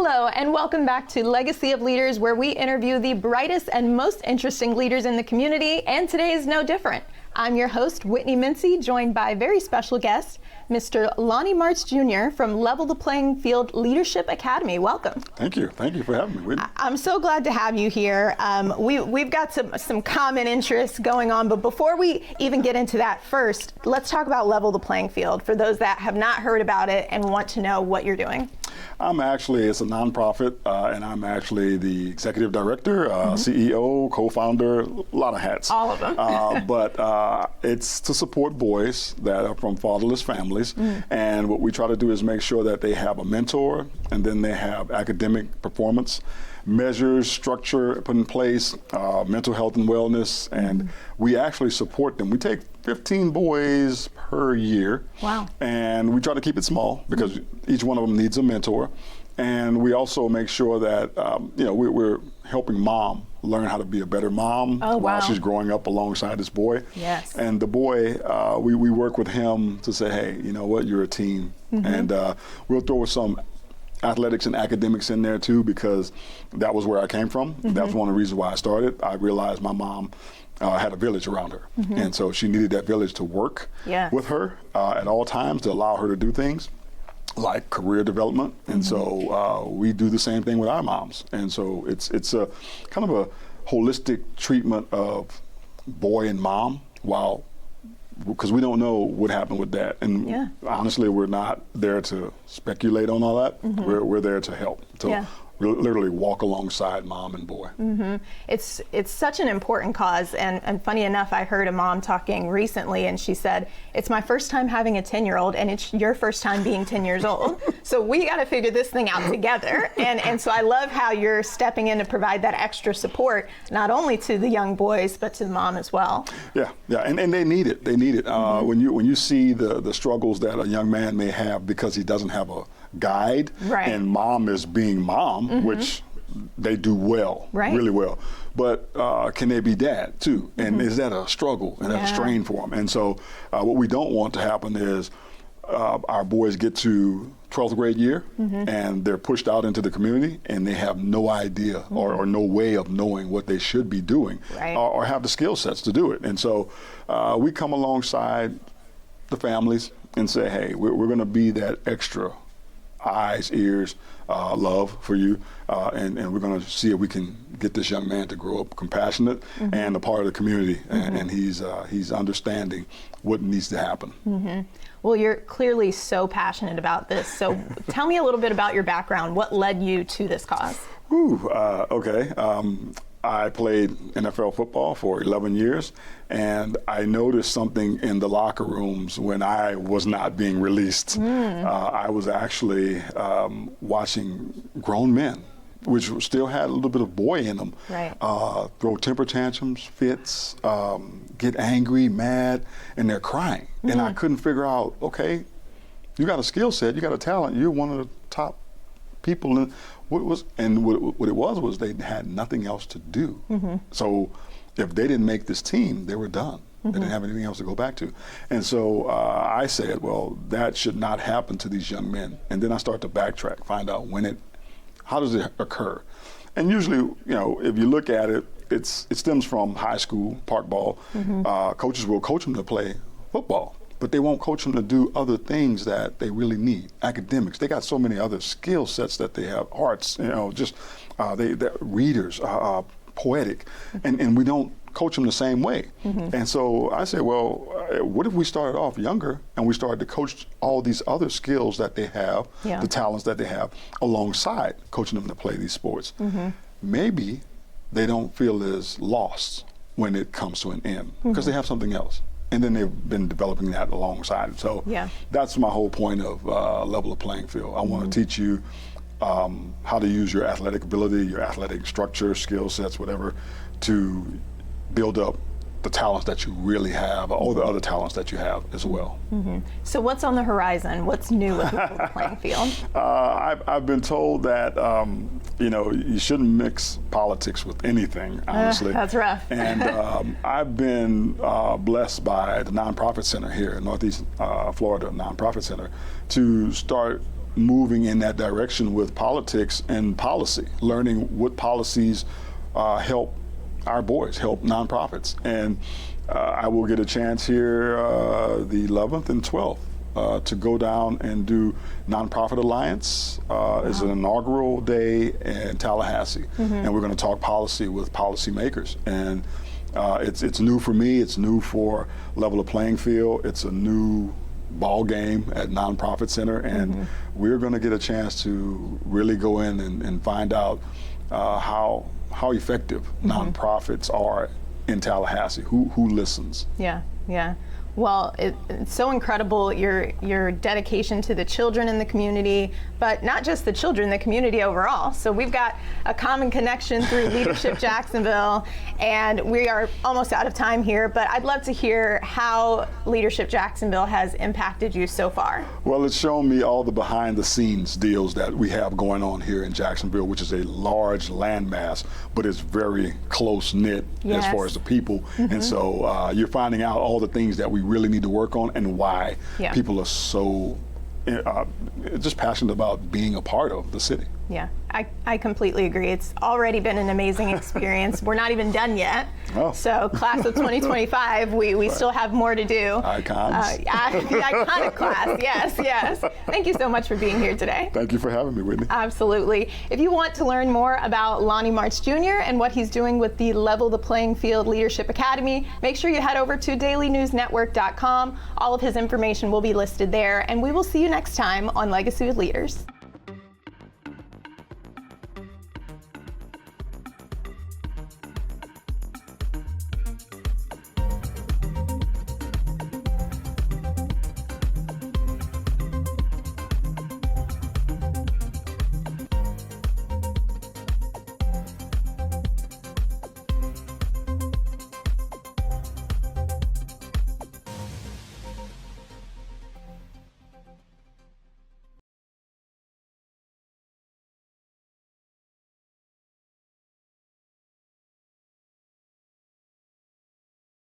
Hello, and welcome back to Legacy of Leaders, where we interview the brightest and most interesting leaders in the community, and today is no different. I'm your host, Whitney Mincey, joined by a very special guest, Mr. Lonnie Marts Jr. from Level the Playing Field Leadership Academy. Welcome. Thank you. Thank you for having me, Whitney. I'm so glad to have you here. We've got some common interests going on, but before we even get into that, first, let's talk about Level the Playing Field for those that have not heard about it and want to know what you're doing. It's a nonprofit, and I'm actually the executive director, CEO, co-founder, a lot of hats. All of them. But it's to support boys that are from fatherless families. And what we try to do is make sure that they have a mentor, and then they have academic performance measures, structure put in place, mental health and wellness, and we actually support them. We take 15 boys per year. Wow. And we try to keep it small because each one of them needs a mentor. And we also make sure that, we're helping mom learn how to be a better mom while she's growing up alongside this boy. Yes. And the boy, we work with him to say, hey, you know what, you're a team. And we'll throw some athletics and academics in there too, because that was where I came from. That was one of the reasons why I started. I realized my mom had a village around her. And so she needed that village to work with her at all times to allow her to do things like career development. And so we do the same thing with our moms. And so it's a kind of a holistic treatment of boy and mom, because we don't know what happened with that. And honestly, we're not there to speculate on all that. We're there to help, to literally walk alongside mom and boy. It's such an important cause, and funny enough, I heard a mom talking recently, and she said, it's my first time having a 10-year-old, and it's your first time being 10 years old. So we got to figure this thing out together. And so I love how you're stepping in to provide that extra support, not only to the young boys, but to the mom as well. Yeah, and they need it. They need it. When you see the struggles that a young man may have because he doesn't have a guide, and mom is being mom, which they do well, really well. But can they be dad too? And is that a struggle and a strain for them? And so what we don't want to happen is our boys get to 12th grade year and they're pushed out into the community and they have no idea or no way of knowing what they should be doing or have the skill sets to do it. And so we come alongside the families and say, hey, we're going to be that extra eyes, ears, love for you, and we're going to see if we can get this young man to grow up compassionate and a part of the community, and he's understanding what needs to happen. Well, you're clearly so passionate about this, so tell me a little bit about your background. What led you to this cause? Okay. I played NFL football for 11 years, and I noticed something in the locker rooms when I was not being released. I was actually watching grown men, which still had a little bit of boy in them, throw temper tantrums, fits, get angry, mad, and they're crying. And I couldn't figure out, okay, you got a skill set, you got a talent, you're one of the top people. What it was they had nothing else to do. So if they didn't make this team, they were done. They didn't have anything else to go back to. And so I said, well, that should not happen to these young men. And then I start to backtrack, find out how does it occur? And usually, if you look at it, it stems from high school, park ball. Coaches will coach them to play football, but they won't coach them to do other things that they really need. Academics, they got so many other skill sets that they have. Arts, they're readers, poetic, and we don't coach them the same way. And so I said, well, what if we started off younger and we started to coach all these other skills that they have, the talents that they have, alongside coaching them to play these sports? Maybe they don't feel as lost when it comes to an end because they have something else. And then they've been developing that alongside. So that's my whole point of Level the Playing Field. I want to teach you how to use your athletic ability, your athletic structure, skill sets, whatever, to build up the talents that you really have, or the other talents that you have as well. So what's on the horizon? What's new with Level the Playing Field? I've been told that you shouldn't mix politics with anything, honestly. That's rough. And I've been blessed by the nonprofit center here in Northeast Florida, nonprofit center, to start moving in that direction with politics and policy, learning what policies help our boys, help nonprofits. And I will get a chance here the 11th and 12th to go down and do Nonprofit Alliance. It's an inaugural day in Tallahassee, and we're going to talk policy with policymakers. And it's new for me. It's new for Level the Playing Field. It's a new ball game at Nonprofit Center, and we're going to get a chance to really go in and find out how effective nonprofits are in Tallahassee. Who listens? Yeah, yeah. Well, it's so incredible, your dedication to the children in the community, but not just the children, the community overall. So we've got a common connection through Leadership Jacksonville, and we are almost out of time here, but I'd love to hear how Leadership Jacksonville has impacted you so far. Well, it's shown me all the behind the scenes deals that we have going on here in Jacksonville, which is a large landmass, but it's very close knit as far as the people. And so you're finding out all the things that we really need to work on and why people are so just passionate about being a part of the city. Yeah, I completely agree. It's already been an amazing experience. We're not even done yet. Oh. So class of 2025, we still have more to do. Icons. The iconic class, yes. Thank you so much for being here today. Thank you for having me, Whitney. Absolutely. If you want to learn more about Lonnie Marts Jr. and what he's doing with the Level the Playing Field Leadership Academy, make sure you head over to dailynewsnetwork.com. All of his information will be listed there, and we will see you next time on Legacy with Leaders.